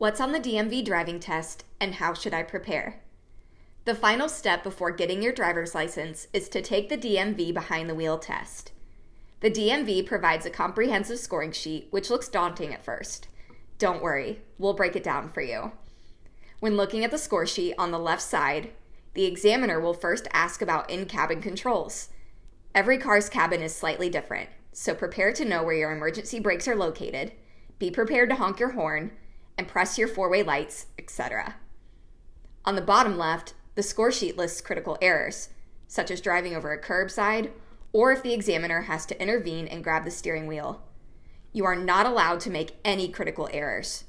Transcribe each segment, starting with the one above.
What's on the DMV driving test and how should I prepare? The final step before getting your driver's license is to take the DMV behind the wheel test. The DMV provides a comprehensive scoring sheet, which looks daunting at first. Don't worry, we'll break it down for you. When looking at the score sheet on the left side, the examiner will first ask about in-cabin controls. Every car's cabin is slightly different, so prepare to know where your emergency brakes are located, be prepared to honk your horn, and press your four-way lights, etc. On the bottom left, the score sheet lists critical errors, such as driving over a curbside, or if the examiner has to intervene and grab the steering wheel. You are not allowed to make any critical errors.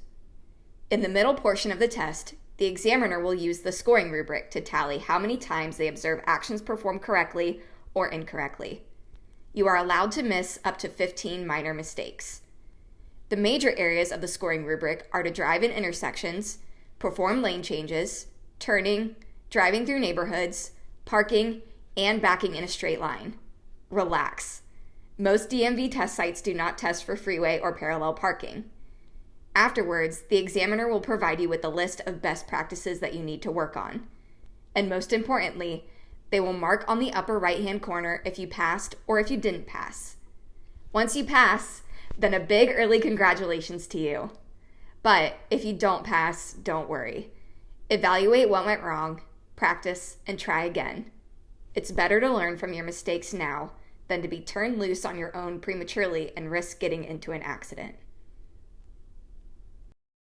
In the middle portion of the test, the examiner will use the scoring rubric to tally how many times they observe actions performed correctly or incorrectly. You are allowed to miss up to 15 minor mistakes. The major areas of the scoring rubric are to drive in intersections, perform lane changes, turning, driving through neighborhoods, parking, and backing in a straight line. Relax. Most DMV test sites do not test for freeway or parallel parking. Afterwards, the examiner will provide you with a list of best practices that you need to work on. And most importantly, they will mark on the upper right-hand corner if you passed or if you didn't pass. Once you pass, then a big early congratulations to you. But if you don't pass, don't worry. Evaluate what went wrong, practice, and try again. It's better to learn from your mistakes now than to be turned loose on your own prematurely and risk getting into an accident.